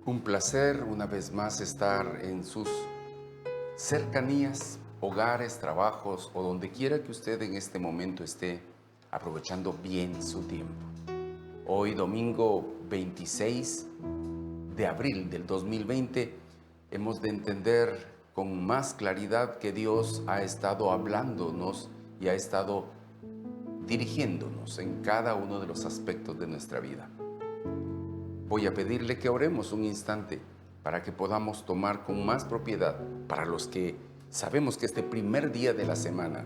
Un placer una vez más estar en sus cercanías, hogares, trabajos o donde quiera que usted en este momento esté aprovechando bien su tiempo. Hoy domingo 26 de abril del 2020 hemos de entender con más claridad que Dios ha estado hablándonos y ha estado dirigiéndonos en cada uno de los aspectos de nuestra vida. Voy a pedirle que oremos un instante para que podamos tomar con más propiedad, para los que sabemos que este primer día de la semana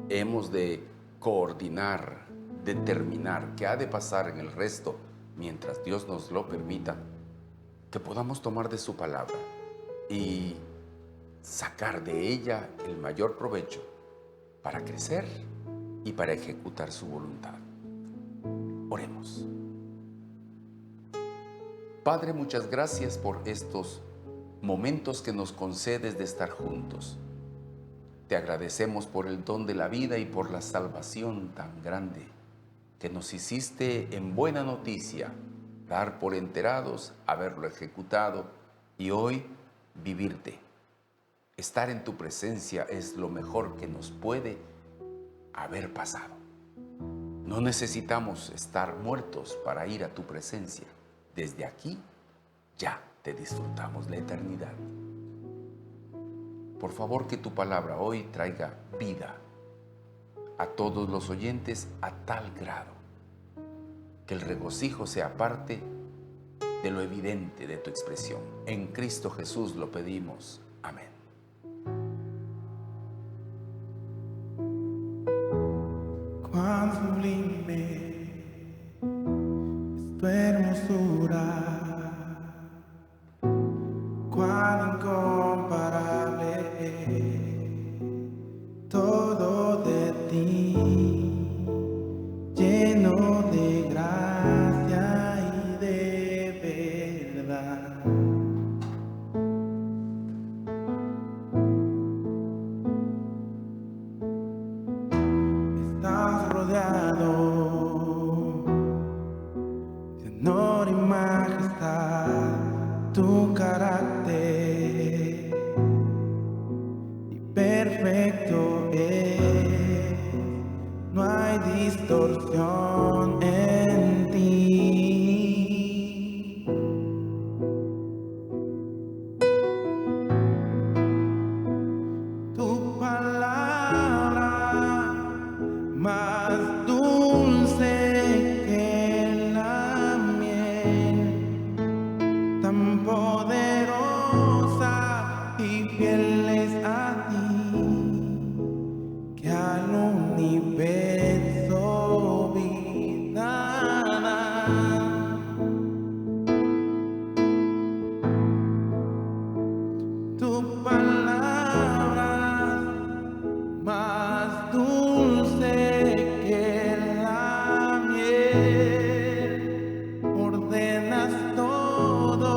hemos de coordinar, determinar qué ha de pasar en el resto mientras Dios nos lo permita, que podamos tomar de su palabra y sacar de ella el mayor provecho para crecer y para ejecutar su voluntad. Oremos. Padre, muchas gracias por estos momentos que nos concedes de estar juntos. Te agradecemos por el don de la vida y por la salvación tan grande que nos hiciste en buena noticia, dar por enterados, haberlo ejecutado y hoy vivirte. Estar en tu presencia es lo mejor que nos puede haber pasado. No necesitamos estar muertos para ir a tu presencia. Desde aquí ya te disfrutamos la eternidad. Por favor, que tu palabra hoy traiga vida a todos los oyentes a tal grado que el regocijo sea parte de lo evidente de tu expresión. En Cristo Jesús lo pedimos. Amén. Cuán sublime es tu hermosura, cuán incomparable todo de ti, lleno de gracia y de verdad. Estás rodeado de honor y majestad, tu carácter y perfecto es, no hay distorsión en ti. Tu palabra más dulce que la miel, tan poderosa y fiel es a ti, que al universo vida da. Tu palabra más dulce que la miel, ordenas todo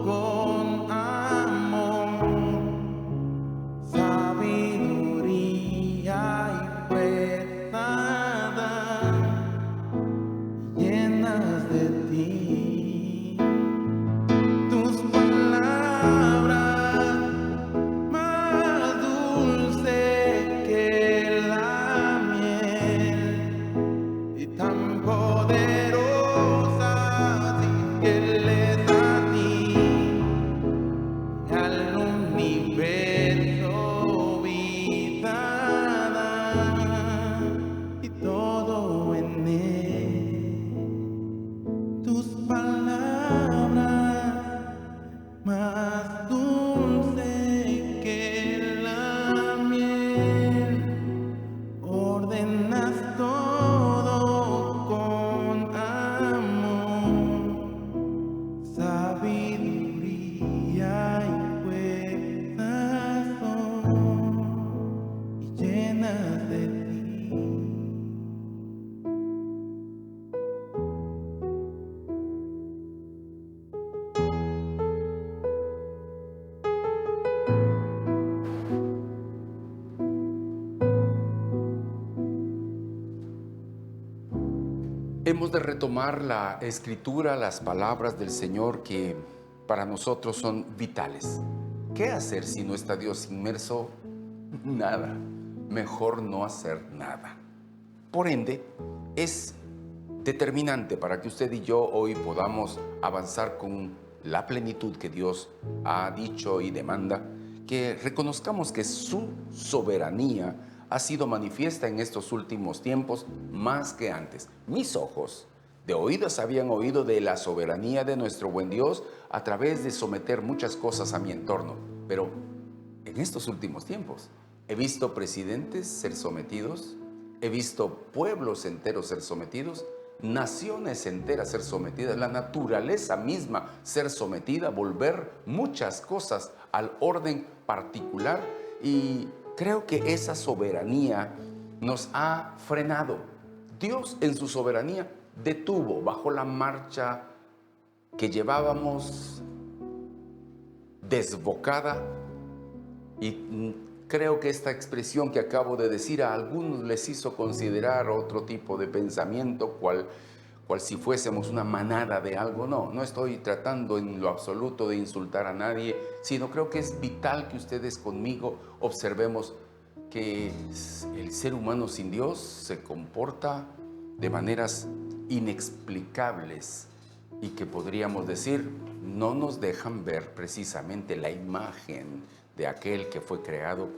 con amor, sabiduría y fuerza dan, llenas de ti. Tus palabras más dulce que la miel y tan poderosas y fieles a ti, al universo vida dan y todo en él. Tus palabras más dulce que la miel, ordenas todo con amor, sabiduría y fuerzas son, y llenas de ti. Hemos de retomar la escritura, las palabras del Señor que para nosotros son vitales. ¿Qué hacer si no está Dios inmerso? Nada. Mejor no hacer nada. Por ende, es determinante para que usted y yo hoy podamos avanzar con la plenitud que Dios ha dicho y demanda, que reconozcamos que su soberanía ha sido manifiesta en estos últimos tiempos más que antes. Mis ojos de oídas habían oído de la soberanía de nuestro buen Dios a través de someter muchas cosas a mi entorno, pero en estos últimos tiempos he visto presidentes ser sometidos, he visto pueblos enteros ser sometidos, naciones enteras ser sometidas, la naturaleza misma ser sometida, volver muchas cosas al orden particular, y creo que esa soberanía nos ha frenado. Dios en su soberanía detuvo bajo la marcha que llevábamos desbocada, y creo que esta expresión que acabo de decir a algunos les hizo considerar otro tipo de pensamiento, cual si fuésemos una manada de algo. No estoy tratando en lo absoluto de insultar a nadie, sino creo que es vital que ustedes conmigo observemos que el ser humano sin Dios se comporta de maneras inexplicables y que podríamos decir no nos dejan ver precisamente la imagen de aquel que fue creado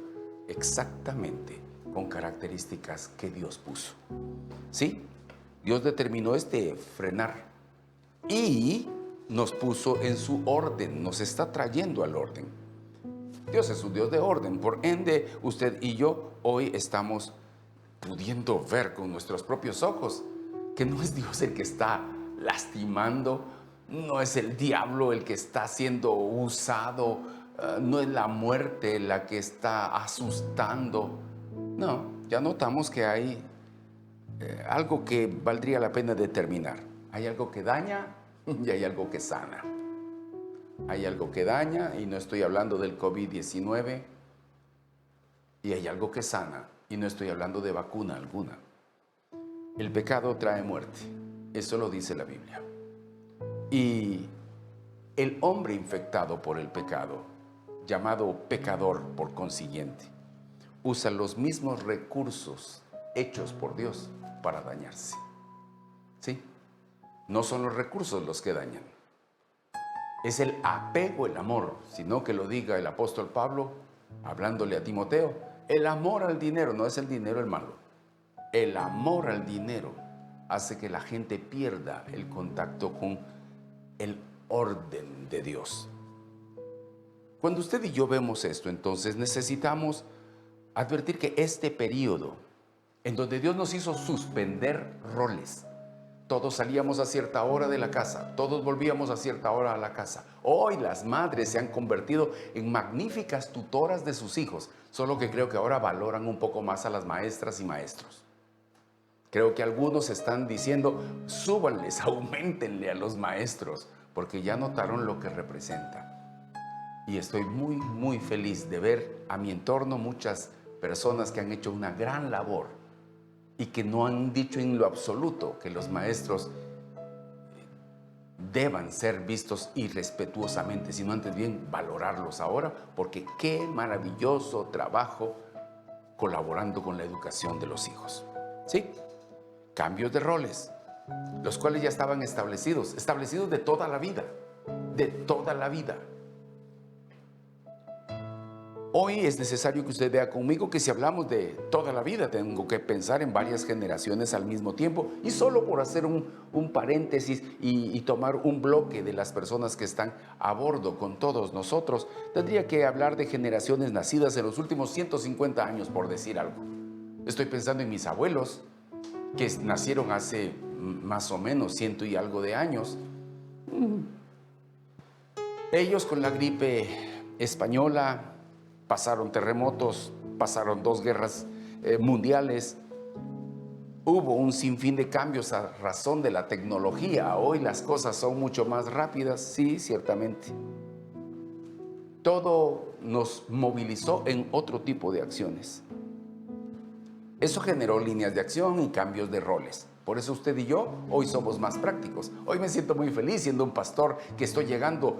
exactamente con características que Dios puso. ¿Sí? Dios determinó frenar y nos puso en su orden, nos está trayendo al orden. Dios es un Dios de orden, por ende usted y yo hoy estamos pudiendo ver con nuestros propios ojos que no es Dios el que está lastimando, no es el diablo el que está siendo usado, no es la muerte la que está asustando. No, ya notamos que hay algo que valdría la pena determinar. Hay algo que daña y hay algo que sana. Hay algo que daña, y no estoy hablando del COVID-19, y hay algo que sana, y no estoy hablando de vacuna alguna. El pecado trae muerte, eso lo dice la Biblia. Y el hombre infectado por el pecado, llamado pecador por consiguiente, usa los mismos recursos hechos por Dios para dañarse. ¿Sí? No son los recursos los que dañan. Es el apego, el amor, sino que lo diga el apóstol Pablo, hablándole a Timoteo, el amor al dinero, no es el dinero el malo. El amor al dinero hace que la gente pierda el contacto con el orden de Dios. Cuando usted y yo vemos esto, entonces necesitamos advertir que este periodo en donde Dios nos hizo suspender roles, todos salíamos a cierta hora de la casa, todos volvíamos a cierta hora a la casa. Hoy las madres se han convertido en magníficas tutoras de sus hijos, solo que creo que ahora valoran un poco más a las maestras y maestros. Creo que algunos están diciendo, súbanles, auméntenle a los maestros, porque ya notaron lo que representa. Y estoy muy, muy feliz de ver a mi entorno muchas personas que han hecho una gran labor y que no han dicho en lo absoluto que los maestros deban ser vistos irrespetuosamente, sino antes bien valorarlos ahora, porque qué maravilloso trabajo colaborando con la educación de los hijos. ¿Sí? Cambios de roles, los cuales ya estaban establecidos de toda la vida, de toda la vida. Hoy es necesario que usted vea conmigo que si hablamos de toda la vida, tengo que pensar en varias generaciones al mismo tiempo, y solo por hacer un paréntesis y tomar un bloque de las personas que están a bordo con todos nosotros, tendría que hablar de generaciones nacidas en los últimos 150 años, por decir algo. Estoy pensando en mis abuelos, que nacieron hace más o menos 100 y algo de años. Ellos con la gripe española pasaron terremotos, pasaron 2 guerras mundiales. Hubo un sinfín de cambios a razón de la tecnología. Hoy las cosas son mucho más rápidas, sí, ciertamente. Todo nos movilizó en otro tipo de acciones. Eso generó líneas de acción y cambios de roles. Por eso usted y yo hoy somos más prácticos. Hoy me siento muy feliz siendo un pastor que estoy llegando.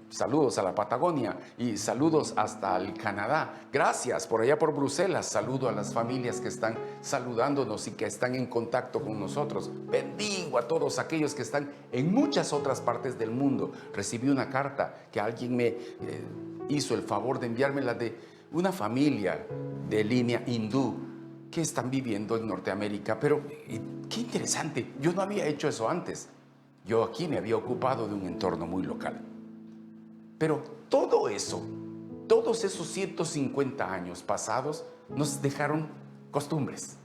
Saludos a la Patagonia y saludos hasta el Canadá. Gracias por allá por Bruselas. Saludo a las familias que están saludándonos y que están en contacto con nosotros. Bendigo a todos aquellos que están en muchas otras partes del mundo. Recibí una carta que alguien me hizo el favor de enviármela de una familia de línea hindú que están viviendo en Norteamérica. Pero qué interesante, yo no había hecho eso antes. Yo aquí me había ocupado de un entorno muy local. Pero todo eso, todos esos 150 años pasados nos dejaron costumbres,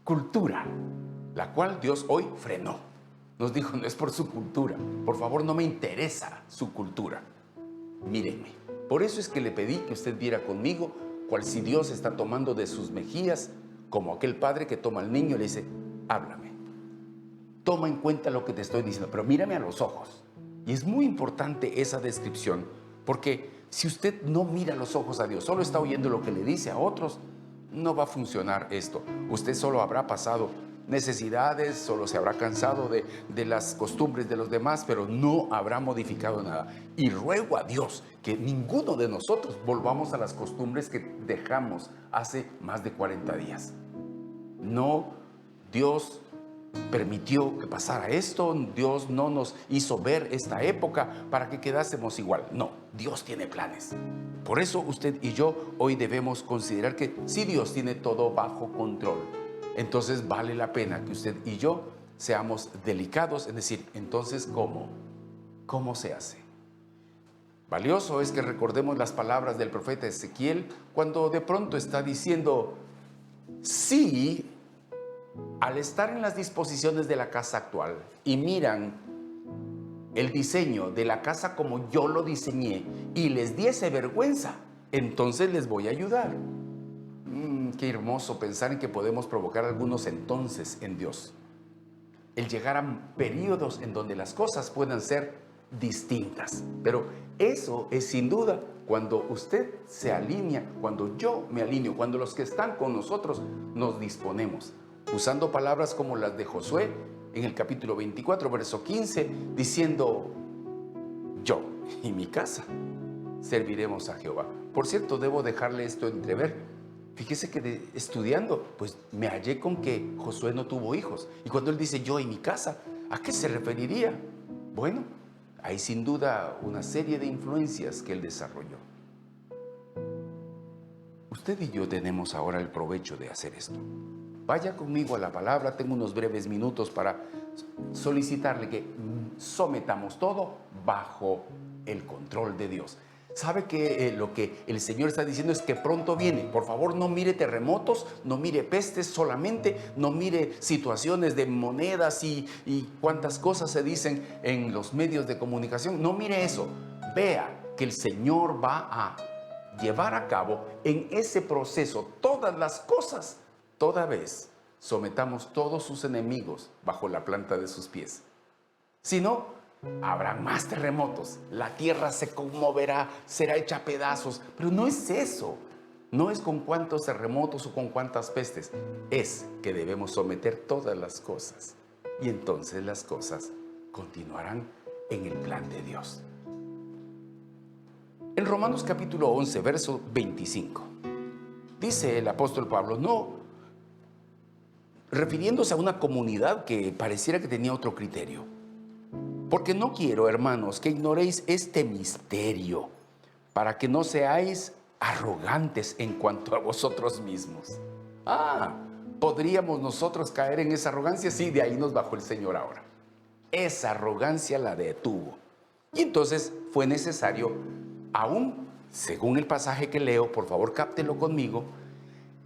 cultura, la cual Dios hoy frenó. Nos dijo, no es por su cultura, por favor no me interesa su cultura. Mírenme, por eso es que le pedí que usted viera conmigo cual si Dios está tomando de sus mejillas, como aquel padre que toma al niño y le dice, háblame, toma en cuenta lo que te estoy diciendo, pero mírame a los ojos. Y es muy importante esa descripción, porque si usted no mira los ojos a Dios, solo está oyendo lo que le dice a otros, no va a funcionar esto. Usted solo habrá pasado necesidades, solo se habrá cansado de las costumbres de los demás, pero no habrá modificado nada. Y ruego a Dios que ninguno de nosotros volvamos a las costumbres que dejamos hace más de 40 días. No, Dios permitió que pasara esto, Dios no nos hizo ver esta época para que quedásemos igual. No, Dios tiene planes. Por eso usted y yo hoy debemos considerar que si Dios tiene todo bajo control, entonces vale la pena que usted y yo seamos delicados, es decir, entonces ¿cómo se hace? Valioso es que recordemos las palabras del profeta Ezequiel cuando de pronto está diciendo, sí, al estar en las disposiciones de la casa actual y miran el diseño de la casa como yo lo diseñé y les diese vergüenza, entonces les voy a ayudar. Qué hermoso pensar en que podemos provocar algunos entonces en Dios. El llegar a periodos en donde las cosas puedan ser distintas. Pero eso es sin duda cuando usted se alinea, cuando yo me alineo, cuando los que están con nosotros nos disponemos. Usando palabras como las de Josué en el capítulo 24, verso 15, diciendo, yo y mi casa serviremos a Jehová. Por cierto, debo dejarle esto entrever. Fíjese que estudiando, pues me hallé con que Josué no tuvo hijos. Y cuando él dice yo y mi casa, ¿a qué se referiría? Bueno, hay sin duda una serie de influencias que él desarrolló. Usted y yo tenemos ahora el provecho de hacer esto. Vaya conmigo a la palabra, tengo unos breves minutos para solicitarle que sometamos todo bajo el control de Dios. ¿Sabe que lo que el Señor está diciendo es que pronto viene? Por favor, no mire terremotos, no mire pestes solamente, no mire situaciones de monedas y cuántas cosas se dicen en los medios de comunicación. No mire eso. Vea que el Señor va a llevar a cabo en ese proceso todas las cosas, toda vez sometamos todos sus enemigos bajo la planta de sus pies. Si no, habrá más terremotos, la tierra se conmoverá, será hecha a pedazos, pero no es eso, no es con cuántos terremotos o con cuántas pestes, es que debemos someter todas las cosas y entonces las cosas continuarán en el plan de Dios. En Romanos capítulo 11, verso 25, dice el apóstol Pablo, refiriéndose a una comunidad que pareciera que tenía otro criterio. Porque no quiero, hermanos, que ignoréis este misterio, para que no seáis arrogantes en cuanto a vosotros mismos. ¿Podríamos nosotros caer en esa arrogancia? Sí, de ahí nos bajó el Señor ahora. Esa arrogancia la detuvo. Y entonces fue necesario, aún según el pasaje que leo, por favor cáptelo conmigo,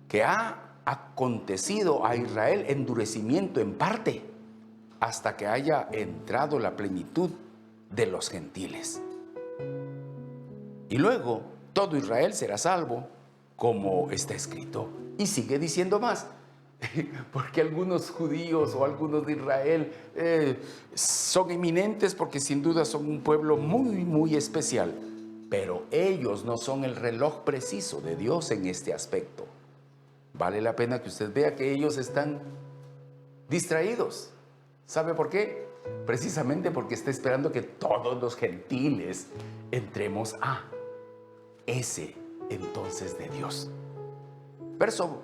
que ha acontecido a Israel endurecimiento en parte, hasta que haya entrado la plenitud de los gentiles. Y luego todo Israel será salvo, como está escrito. Y sigue diciendo más, porque algunos judíos o algunos de Israel son eminentes, porque sin duda son un pueblo muy, muy especial. Pero ellos no son el reloj preciso de Dios en este aspecto. Vale la pena que usted vea que ellos están distraídos. ¿Sabe por qué? Precisamente porque está esperando que todos los gentiles entremos a ese entonces de Dios. Verso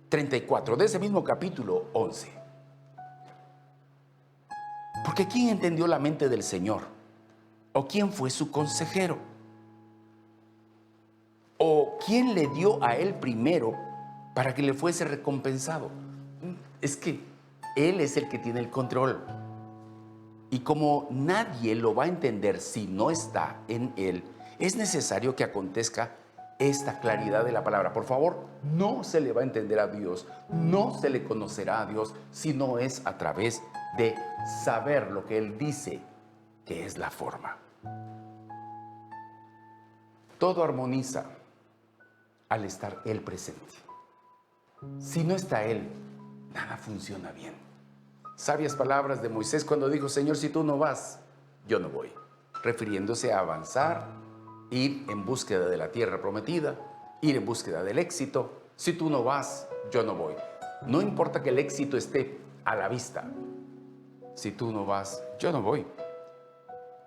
34 de ese mismo capítulo 11. Porque ¿quién entendió la mente del Señor? ¿O quién fue su consejero? ¿O quién le dio a él primero para que le fuese recompensado? Es que Él es el que tiene el control. Y como nadie lo va a entender si no está en Él, es necesario que acontezca esta claridad de la palabra. Por favor, no se le va a entender a Dios, no se le conocerá a Dios si no es a través de saber lo que Él dice que es la forma. Todo armoniza al estar Él presente. Si no está Él, nada funciona bien. Sabias palabras de Moisés cuando dijo: Señor, si tú no vas, yo no voy. Refiriéndose a avanzar, ir en búsqueda de la tierra prometida, ir en búsqueda del éxito. Si tú no vas, yo no voy. No importa que el éxito esté a la vista. Si tú no vas, yo no voy.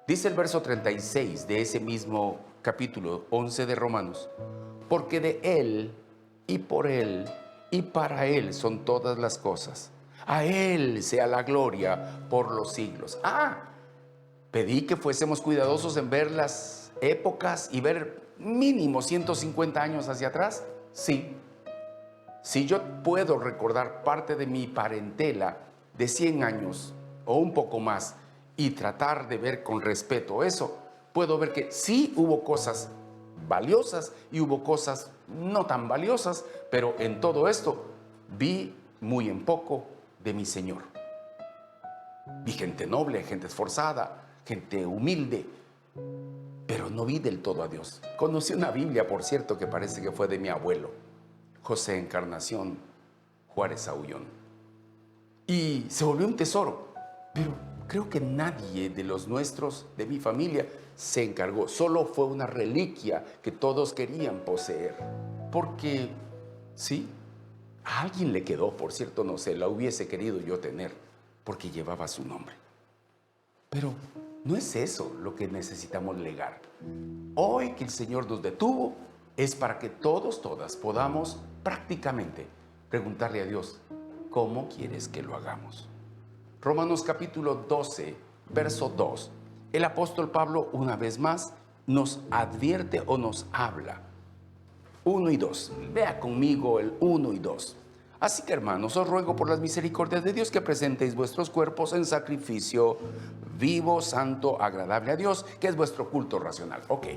Dice el verso 36 de ese mismo capítulo 11 de Romanos: porque de Él y por Él y para Él son todas las cosas. A Él sea la gloria por los siglos. Pedí que fuésemos cuidadosos en ver las épocas y ver mínimo 150 años hacia atrás. Sí. Si yo puedo recordar parte de mi parentela de 100 años o un poco más y tratar de ver con respeto eso, puedo ver que sí hubo cosas valiosas y hubo cosas no tan valiosas, pero en todo esto vi muy en poco de mi Señor. Vi gente noble, gente esforzada, gente humilde, pero no vi del todo a Dios. Conocí una Biblia, por cierto, que parece que fue de mi abuelo, José Encarnación Juárez Aullón, y se volvió un tesoro, pero creo que nadie de los nuestros, de mi familia, se encargó. Solo fue una reliquia que todos querían poseer, porque sí, a alguien le quedó, por cierto, no sé, la hubiese querido yo tener, porque llevaba su nombre. Pero no es eso lo que necesitamos legar. Hoy que el Señor nos detuvo, es para que todos, todas podamos prácticamente preguntarle a Dios: ¿cómo quieres que lo hagamos? Romanos capítulo 12, verso 2. El apóstol Pablo, una vez más, nos advierte o nos habla. 1 y 2. Vea conmigo el 1 y 2. Así que, hermanos, os ruego por las misericordias de Dios que presentéis vuestros cuerpos en sacrificio vivo, santo, agradable a Dios, que es vuestro culto racional. Ok,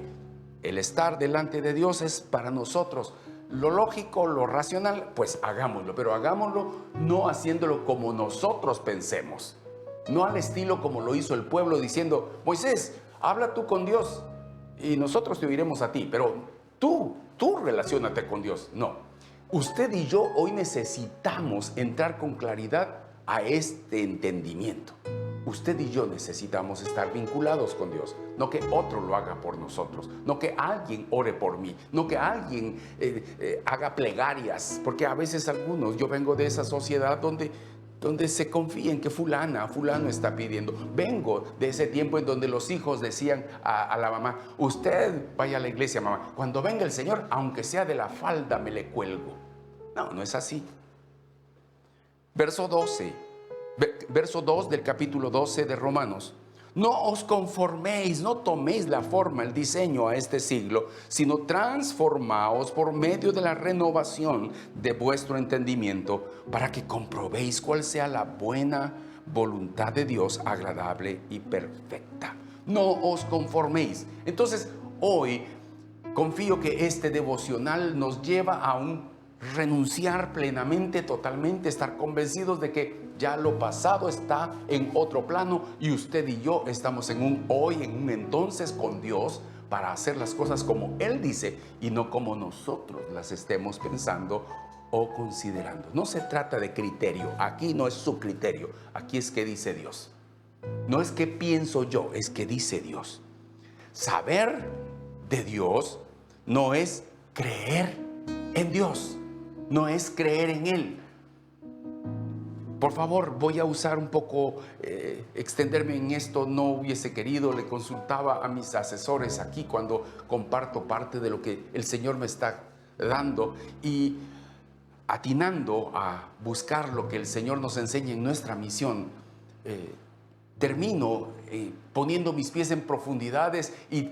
el estar delante de Dios es para nosotros lo lógico, lo racional, pues hagámoslo, pero hagámoslo no haciéndolo como nosotros pensemos, no al estilo como lo hizo el pueblo diciendo: Moisés, habla tú con Dios y nosotros te oiremos a ti, pero tú relaciónate con Dios. No, usted y yo hoy necesitamos entrar con claridad a este entendimiento. Usted y yo necesitamos estar vinculados con Dios, no que otro lo haga por nosotros, no que alguien ore por mí, no que alguien haga plegarias, porque a veces algunos, yo vengo de esa sociedad donde se confía en que fulano está pidiendo. Vengo de ese tiempo en donde los hijos decían a la mamá: usted vaya a la iglesia, mamá, cuando venga el Señor, aunque sea de la falda me le cuelgo. No, no es así. Verso 2 del capítulo 12 de Romanos: no os conforméis, no toméis la forma, el diseño a este siglo, sino transformaos por medio de la renovación de vuestro entendimiento, para que comprobéis cuál sea la buena voluntad de Dios, agradable y perfecta. No os conforméis. Entonces, hoy confío que este devocional nos lleva a un renunciar plenamente, totalmente, estar convencidos de que ya lo pasado está en otro plano y usted y yo estamos en un hoy, en un entonces con Dios, para hacer las cosas como Él dice y no como nosotros las estemos pensando o considerando. No se trata de criterio, aquí no es su criterio, aquí es que dice Dios. No es que pienso yo, es que dice Dios. Saber de Dios no es creer en Dios, no es creer en Él. Por favor, voy a usar un poco, extenderme en esto, no hubiese querido, le consultaba a mis asesores aquí cuando comparto parte de lo que el Señor me está dando y atinando a buscar lo que el Señor nos enseña en nuestra misión. Termino poniendo mis pies en profundidades y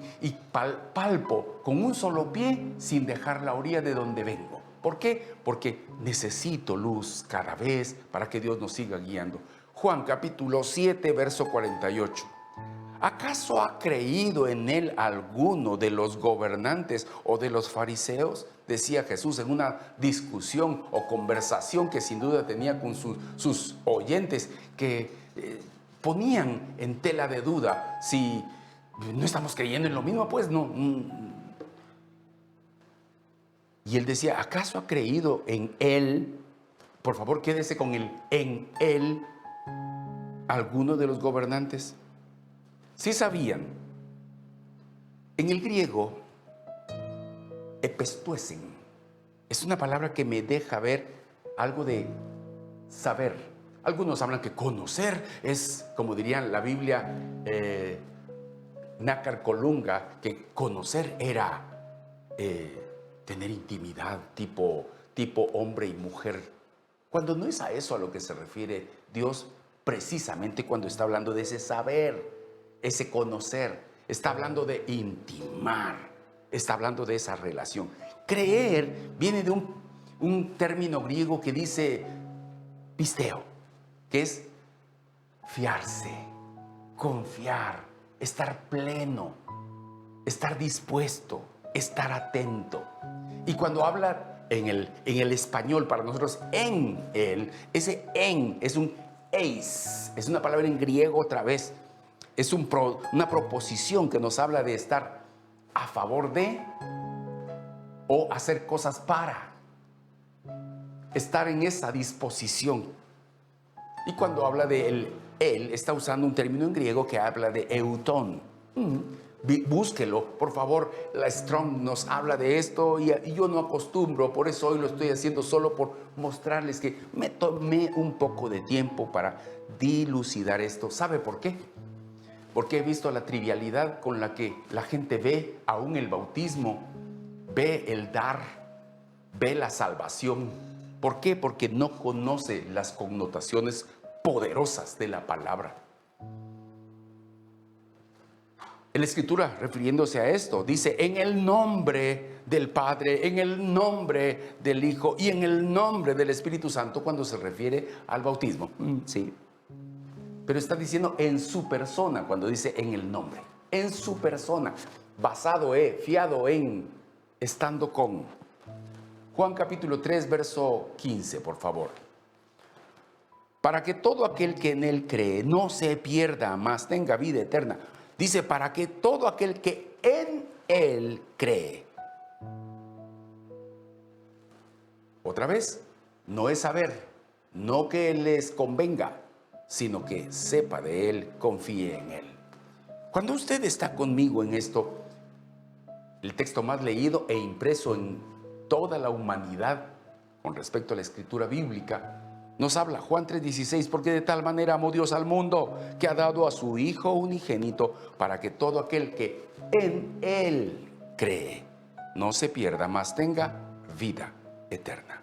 palpo con un solo pie sin dejar la orilla de donde vengo. ¿Por qué? Porque necesito luz cada vez para que Dios nos siga guiando. Juan capítulo 7, verso 48. ¿Acaso ha creído en él alguno de los gobernantes o de los fariseos? Decía Jesús en una discusión o conversación que sin duda tenía con sus oyentes que ponían en tela de duda si no estamos creyendo en lo mismo, pues no. Y él decía, ¿acaso ha creído en él? Por favor, quédese con el en él, alguno de los gobernantes. Sí sabían. En el griego, epestuesen, es una palabra que me deja ver algo de saber. Algunos hablan que conocer es, como dirían la Biblia, nácar colunga, que conocer era tener intimidad, tipo hombre y mujer. Cuando no es a eso a lo que se refiere Dios, precisamente cuando está hablando de ese saber, ese conocer, está hablando de intimar, está hablando de esa relación. Creer viene de un término griego que dice pisteo, que es fiarse, confiar, estar pleno, estar dispuesto, estar atento. Y cuando habla en el español para nosotros en él, ese en es un eis, es una palabra en griego otra vez, es una proposición que nos habla de estar a favor de o hacer cosas para, estar en esa disposición. Y cuando habla de él está usando un término en griego que habla de eutón. Búsquelo, por favor. La Strong nos habla de esto y yo no acostumbro, por eso hoy lo estoy haciendo solo por mostrarles que me tomé un poco de tiempo para dilucidar esto. ¿Sabe por qué? Porque he visto la trivialidad con la que la gente ve aún el bautismo, ve el dar, ve la salvación. ¿Por qué? Porque no conoce las connotaciones poderosas de la palabra. En la Escritura, refiriéndose a esto, dice en el nombre del Padre, en el nombre del Hijo y en el nombre del Espíritu Santo cuando se refiere al bautismo. Sí. Pero está diciendo en su persona cuando dice en el nombre. En su persona, basado fiado en, estando con. Juan capítulo 3, verso 15, por favor. Para que todo aquel que en él cree no se pierda, mas tenga vida eterna. Dice, para que todo aquel que en él cree. Otra vez, no es saber, no que les convenga, sino que sepa de él, confíe en él. Cuando usted está conmigo en esto, el texto más leído e impreso en toda la humanidad con respecto a la escritura bíblica, nos habla Juan 3:16, porque de tal manera amó Dios al mundo que ha dado a su Hijo unigénito para que todo aquel que en Él cree no se pierda, mas tenga vida eterna.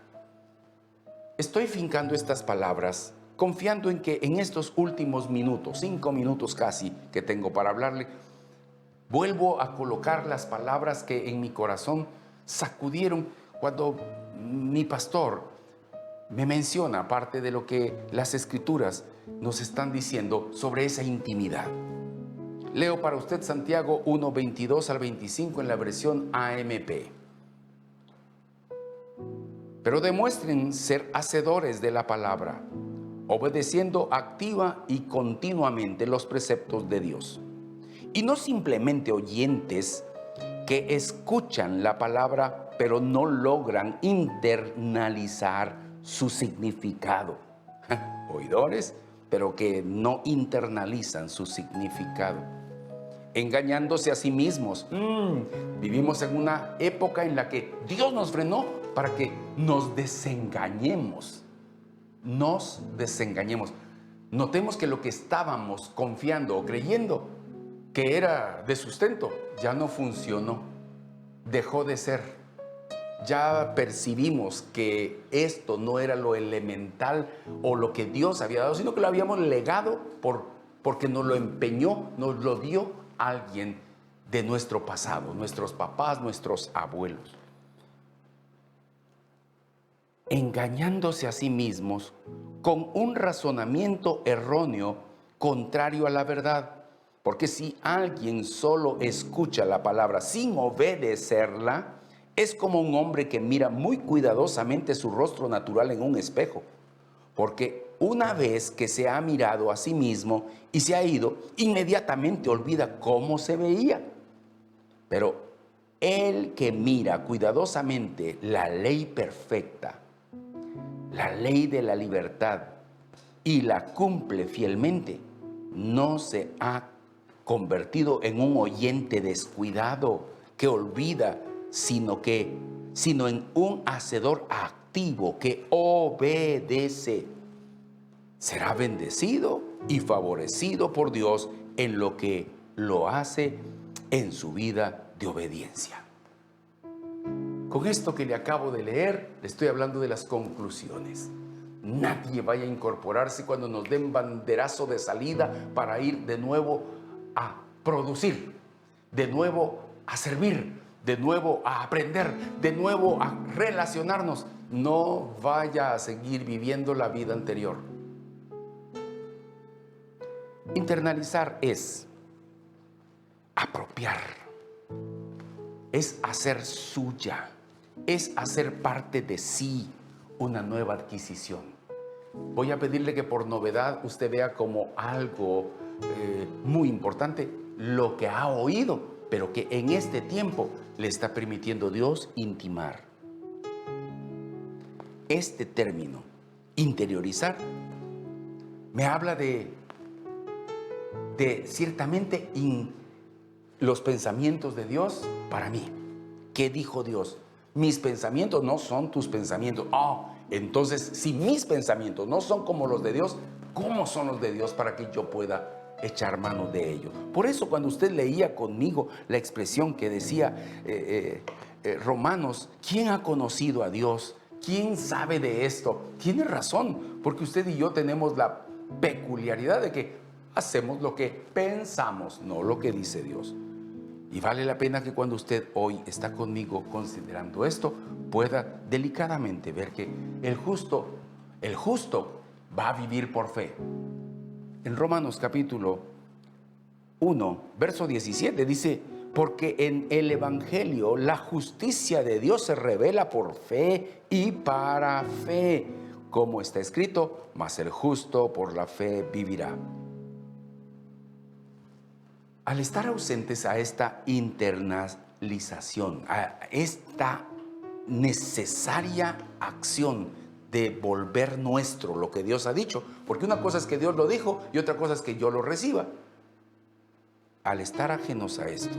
Estoy fincando estas palabras confiando en que en estos últimos minutos, 5 minutos casi que tengo para hablarle, vuelvo a colocar las palabras que en mi corazón sacudieron cuando mi pastor me menciona parte de lo que las Escrituras nos están diciendo sobre esa intimidad. Leo para usted Santiago 1, 22 al 25 en la versión AMP. Pero demuestren ser hacedores de la palabra, obedeciendo activa y continuamente los preceptos de Dios. Y no simplemente oyentes que escuchan la palabra, pero no logran internalizar su significado. Oidores, pero que no internalizan su significado. Engañándose a sí mismos. Vivimos en una época en la que Dios nos frenó para que nos desengañemos. nos desengañemos. Notemos que lo que estábamos confiando o creyendo que era de sustento ya no funcionó, dejó de ser. Ya percibimos que esto no era lo elemental o lo que Dios había dado, sino que lo habíamos legado porque nos lo empeñó, nos lo dio alguien de nuestro pasado, nuestros papás, nuestros abuelos. Engañándose a sí mismos con un razonamiento erróneo contrario a la verdad. Porque si alguien solo escucha la palabra sin obedecerla, es como un hombre que mira muy cuidadosamente su rostro natural en un espejo. Porque una vez que se ha mirado a sí mismo y se ha ido, inmediatamente olvida cómo se veía. Pero el que mira cuidadosamente la ley perfecta, la ley de la libertad, y la cumple fielmente, no se ha convertido en un oyente descuidado que olvida, sino en un hacedor activo que obedece. Será bendecido y favorecido por Dios en lo que lo hace en su vida de obediencia. Con esto que le acabo de leer, le estoy hablando de las conclusiones. Nadie vaya a incorporarse cuando nos den banderazo de salida para ir de nuevo a producir, de nuevo a servir, de nuevo a aprender, de nuevo a relacionarnos. No vaya a seguir viviendo la vida anterior. Internalizar es apropiar, es hacer suya, es hacer parte de sí una nueva adquisición. Voy a pedirle que por novedad usted vea como algo muy importante lo que ha oído, pero que en este tiempo le está permitiendo Dios intimar. Este término, interiorizar, me habla de ciertamente los pensamientos de Dios para mí. ¿Qué dijo Dios? Mis pensamientos no son tus pensamientos. Entonces, si mis pensamientos no son como los de Dios, ¿cómo son los de Dios para que yo pueda echar mano de ellos? Por eso cuando usted leía conmigo la expresión que decía Romanos, ¿quién ha conocido a Dios? ¿Quién sabe de esto? Tiene razón, porque usted y yo tenemos la peculiaridad de que hacemos lo que pensamos, no lo que dice Dios. Y vale la pena que cuando usted hoy está conmigo considerando esto, pueda delicadamente ver que el justo va a vivir por fe. En Romanos capítulo 1, verso 17 dice, porque en el Evangelio la justicia de Dios se revela por fe y para fe, como está escrito, mas el justo por la fe vivirá. Al estar ausentes a esta internalización, a esta necesaria acción de volver nuestro lo que Dios ha dicho, porque una cosa es que Dios lo dijo y otra cosa es que yo lo reciba. Al estar ajenos a esto,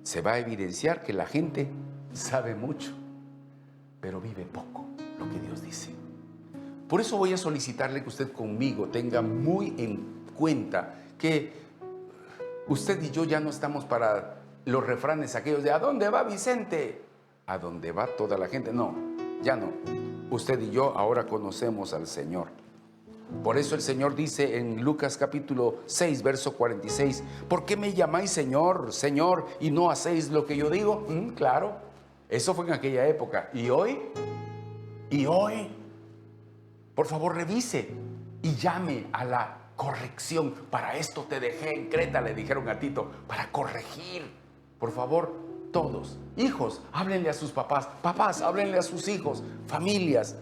se va a evidenciar que la gente sabe mucho, pero vive poco lo que Dios dice. Por eso voy a solicitarle que usted conmigo tenga muy en cuenta que usted y yo ya no estamos para los refranes aquellos de ¿a dónde va Vicente? ¿A dónde va toda la gente? No, ya no. Usted y yo ahora conocemos al Señor. Por eso el Señor dice en Lucas capítulo 6, verso 46, ¿por qué me llamáis Señor, Señor, y no hacéis lo que yo digo? Claro, eso fue en aquella época. ¿Y hoy? Por favor, revise y llame a la corrección. Para esto te dejé en Creta, le dijeron a Tito, para corregir. Por favor, todos, hijos, háblenle a sus papás, papás, háblenle a sus hijos, familias.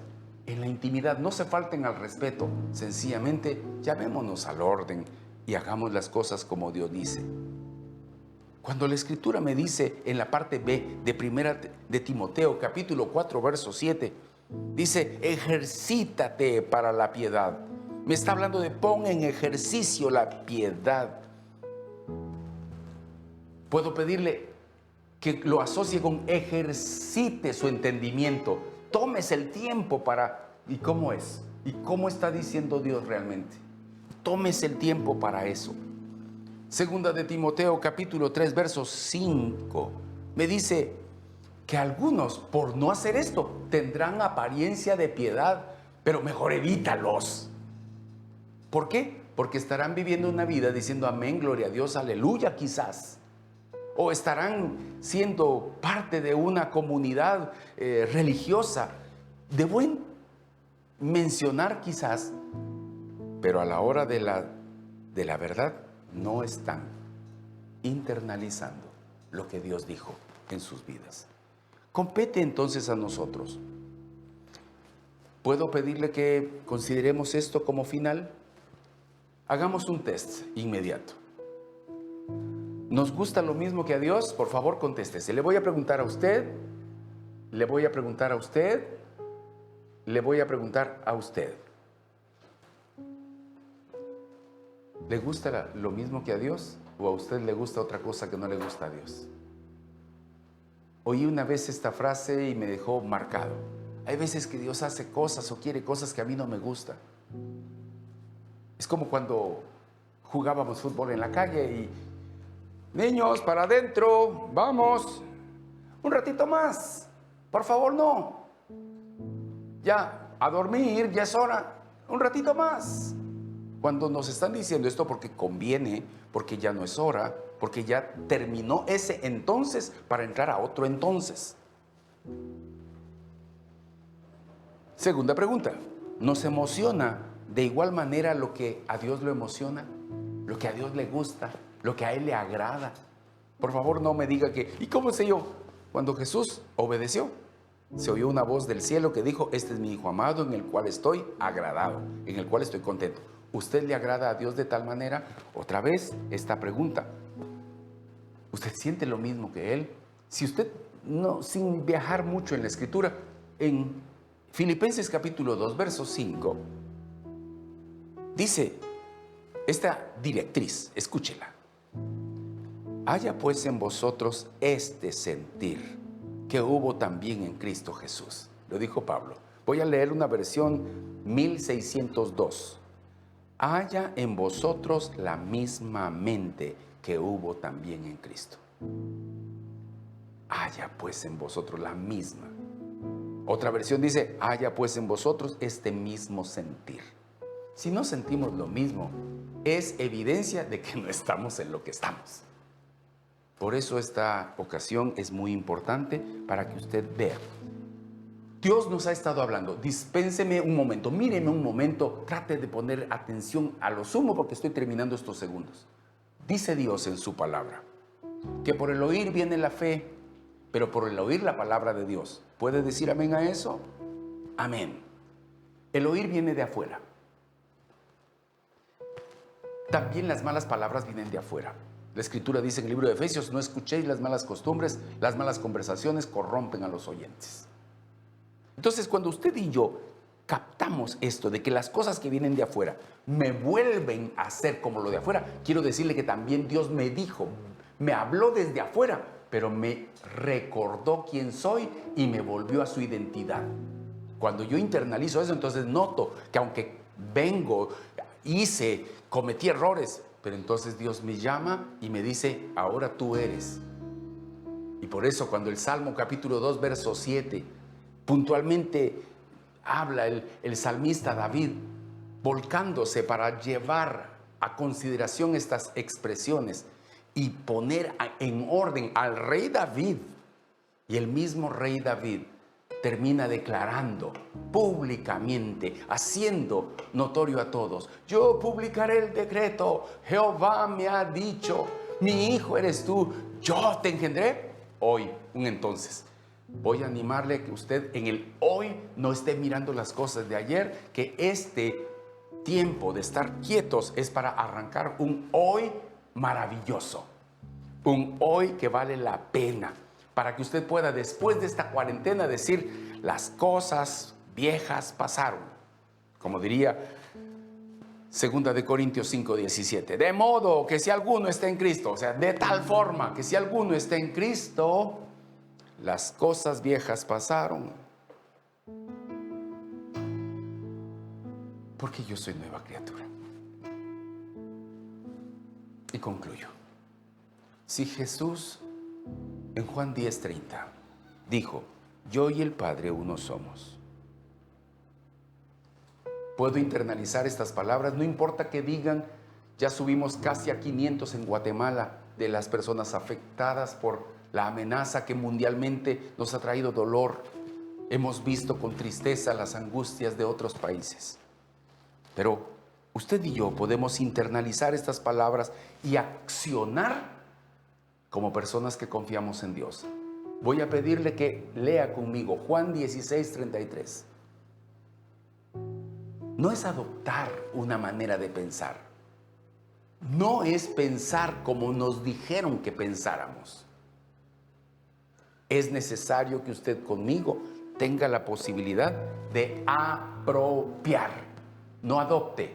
En la intimidad no se falten al respeto, sencillamente llamémonos al orden y hagamos las cosas como Dios dice. Cuando la Escritura me dice en la parte B de primera de Timoteo, capítulo 4, verso 7, dice, ejercítate para la piedad. Me está hablando de pon en ejercicio la piedad. Puedo pedirle que lo asocie con ejercite su entendimiento. Tómese el tiempo para ¿Y cómo es? ¿Y cómo está diciendo Dios realmente? Tómese el tiempo para eso. Segunda de Timoteo capítulo 3 verso 5 me dice que algunos por no hacer esto tendrán apariencia de piedad, pero mejor evítalos. ¿Por qué? Porque estarán viviendo una vida diciendo amén, gloria a Dios, aleluya quizás. O estarán siendo parte de una comunidad religiosa de buen mencionar quizás, pero a la hora de la verdad no están internalizando lo que Dios dijo en sus vidas. Compete entonces a nosotros. ¿Puedo pedirle que consideremos esto como final? Hagamos un test inmediato. ¿Nos gusta lo mismo que a Dios? Por favor, contéstese. Le voy a preguntar a usted, le voy a preguntar a usted, le voy a preguntar a usted. ¿Le gusta lo mismo que a Dios? ¿O a usted le gusta otra cosa que no le gusta a Dios? Oí una vez esta frase y me dejó marcado. Hay veces que Dios hace cosas o quiere cosas que a mí no me gustan. Es como cuando jugábamos fútbol en la calle y niños, para adentro, vamos, un ratito más, por favor no, ya a dormir, ya es hora, un ratito más. Cuando nos están diciendo esto porque conviene, porque ya no es hora, porque ya terminó ese entonces para entrar a otro entonces. Segunda pregunta, ¿nos emociona de igual manera lo que a Dios lo emociona? Lo que a Dios le gusta, lo que a Él le agrada. Por favor, no me diga que, ¿y cómo sé yo? Cuando Jesús obedeció, se oyó una voz del cielo que dijo, este es mi Hijo amado en el cual estoy agradado, en el cual estoy contento. ¿Usted le agrada a Dios de tal manera? Otra vez, esta pregunta. ¿Usted siente lo mismo que Él? Si usted, no, sin viajar mucho en la Escritura, en Filipenses capítulo 2, verso 5, dice esta directriz, escúchela. Haya pues en vosotros este sentir que hubo también en Cristo Jesús. Lo dijo Pablo. Voy a leer una versión 1602. Haya en vosotros la misma mente que hubo también en Cristo. Haya pues en vosotros la misma. Otra versión dice, haya pues en vosotros este mismo sentir. Si no sentimos lo mismo, es evidencia de que no estamos en lo que estamos. Por eso esta ocasión es muy importante para que usted vea. Dios nos ha estado hablando. Dispénseme un momento, míreme un momento, trate de poner atención a lo sumo porque estoy terminando estos segundos. Dice Dios en su palabra que por el oír viene la fe, pero por el oír la palabra de Dios. ¿Puede decir amén a eso? Amén. El oír viene de afuera. También las malas palabras vienen de afuera. La Escritura dice en el libro de Efesios, no escuchéis las malas costumbres, las malas conversaciones corrompen a los oyentes. Entonces, cuando usted y yo captamos esto de que las cosas que vienen de afuera me vuelven a ser como lo de afuera, quiero decirle que también Dios me dijo, me habló desde afuera, pero me recordó quién soy y me volvió a su identidad. Cuando yo internalizo eso, entonces noto que aunque vengo, cometí errores, pero entonces Dios me llama y me dice, ahora tú eres. Y por eso cuando el Salmo capítulo 2, verso 7, puntualmente habla el salmista David, volcándose para llevar a consideración estas expresiones y poner en orden al rey David. Y el mismo rey David termina declarando públicamente, haciendo notorio a todos, yo publicaré el decreto, Jehová me ha dicho, mi hijo eres tú, yo te engendré hoy, un entonces. Voy a animarle a que usted en el hoy no esté mirando las cosas de ayer, que este tiempo de estar quietos es para arrancar un hoy maravilloso, un hoy que vale la pena, para que usted pueda después de esta cuarentena decir, las cosas viejas pasaron, como diría 2 de Corintios 5:17, de modo que si alguno está en Cristo, o sea, de tal forma que si alguno está en Cristo, las cosas viejas pasaron. porque yo soy nueva criatura. Y concluyo. Si Jesús en Juan 10:30 dijo, yo y el Padre uno somos, puedo internalizar estas palabras, no importa que digan, ya subimos casi a 500 en Guatemala de las personas afectadas por la amenaza que mundialmente nos ha traído dolor. Hemos visto con tristeza las angustias de otros países. Pero usted y yo podemos internalizar estas palabras y accionar como personas que confiamos en Dios. Voy a pedirle que lea conmigo Juan 16:33. No es adoptar una manera de pensar. No es pensar como nos dijeron que pensáramos. Es necesario que usted conmigo tenga la posibilidad de apropiar. No adopte.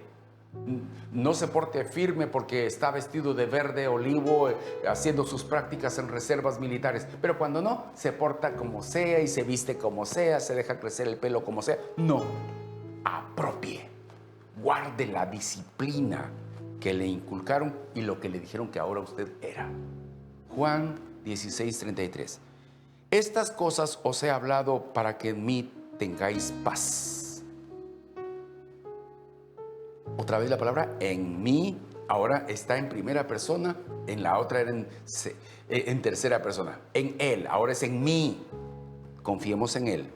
No se porte firme porque está vestido de verde olivo haciendo sus prácticas en reservas militares. Pero cuando no, se porta como sea y se viste como sea, se deja crecer el pelo como sea. No, apropie. Guarde la disciplina que le inculcaron y lo que le dijeron que ahora usted era. Juan 16:33. Estas cosas os he hablado para que en mí tengáis paz. Otra vez la palabra en mí, ahora está en primera persona, en la otra era en tercera persona. En Él, ahora es en mí. Confiemos en Él.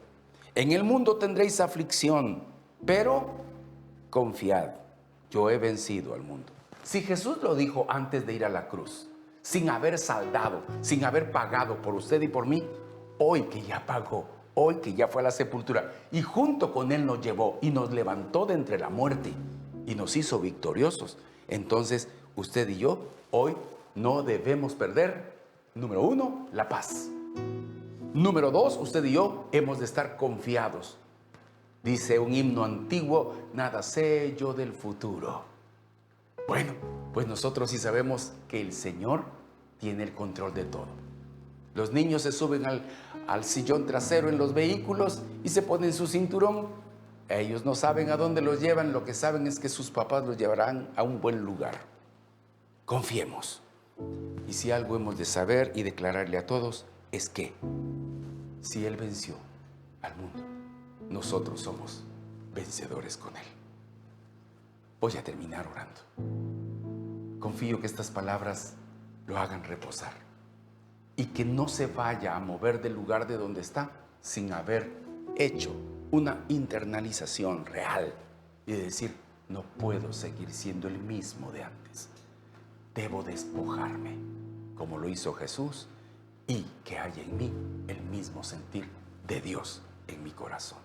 En el mundo tendréis aflicción, pero confiad, yo he vencido al mundo. Si Jesús lo dijo antes de ir a la cruz, sin haber saldado, sin haber pagado por usted y por mí, hoy que ya pagó, hoy que ya fue a la sepultura y junto con Él nos llevó y nos levantó de entre la muerte y nos hizo victoriosos, entonces usted y yo hoy no debemos perder, número 1, la paz. Número 2, usted y yo hemos de estar confiados. Dice un himno antiguo, nada sé yo del futuro. Bueno, pues nosotros sí sabemos que el Señor tiene el control de todo. Los niños se suben al sillón trasero en los vehículos y se ponen su cinturón. Ellos no saben a dónde los llevan, lo que saben es que sus papás los llevarán a un buen lugar. Confiemos. Y si algo hemos de saber y declararle a todos es que si Él venció al mundo, nosotros somos vencedores con Él. Voy a terminar orando. Confío que estas palabras lo hagan reposar y que no se vaya a mover del lugar de donde está sin haber hecho una internalización real y decir, no puedo seguir siendo el mismo de antes. Debo despojarme, como lo hizo Jesús, y que haya en mí el mismo sentir de Dios en mi corazón.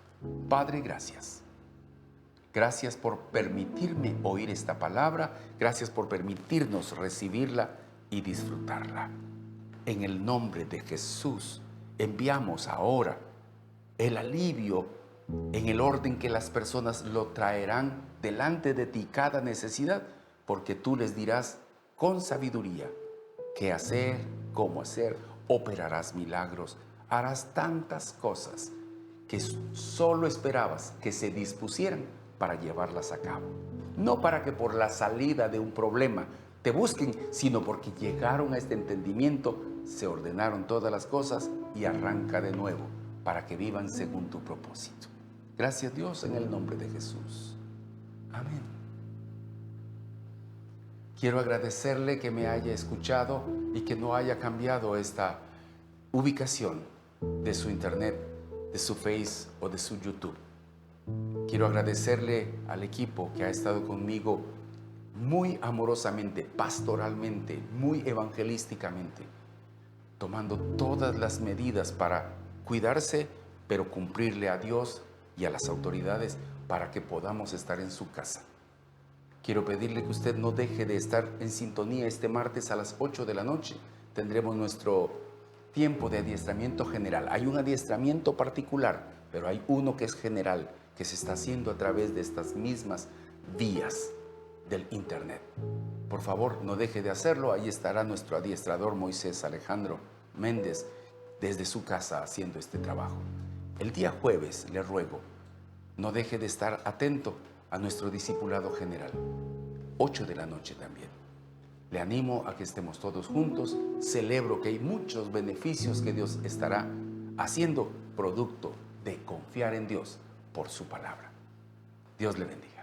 Padre, gracias. Gracias por permitirme oír esta palabra. Gracias por permitirnos recibirla y disfrutarla. En el nombre de Jesús, enviamos ahora el alivio en el orden que las personas lo traerán delante de ti cada necesidad, porque tú les dirás con sabiduría qué hacer, cómo hacer, operarás milagros, harás tantas cosas que solo esperabas que se dispusieran para llevarlas a cabo. No para que por la salida de un problema te busquen, sino porque llegaron a este entendimiento, se ordenaron todas las cosas y arranca de nuevo para que vivan según tu propósito. Gracias Dios en el nombre de Jesús. Amén. Quiero agradecerle que me haya escuchado y que no haya cambiado esta ubicación de su internet, de su Face o de su YouTube. Quiero agradecerle al equipo que ha estado conmigo muy amorosamente, pastoralmente, muy evangelísticamente, tomando todas las medidas para cuidarse, pero cumplirle a Dios y a las autoridades para que podamos estar en su casa. Quiero pedirle que usted no deje de estar en sintonía este martes a las 8 de la noche. Tendremos nuestro tiempo de adiestramiento general. Hay un adiestramiento particular, pero hay uno que es general, que se está haciendo a través de estas mismas vías del internet. Por favor, no deje de hacerlo. Ahí estará nuestro adiestrador Moisés Alejandro Méndez desde su casa haciendo este trabajo. El día jueves le ruego, no deje de estar atento a a nuestro discipulado general, 8 de la noche también. Le animo a que estemos todos juntos. Celebro que hay muchos beneficios que Dios estará haciendo producto de confiar en Dios por su palabra. Dios le bendiga.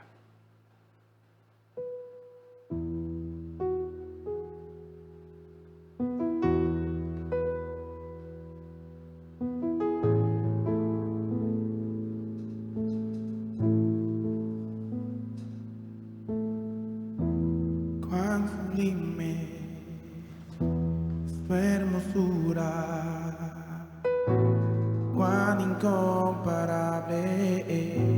Cuán sublime su hermosura, cuán incomparable es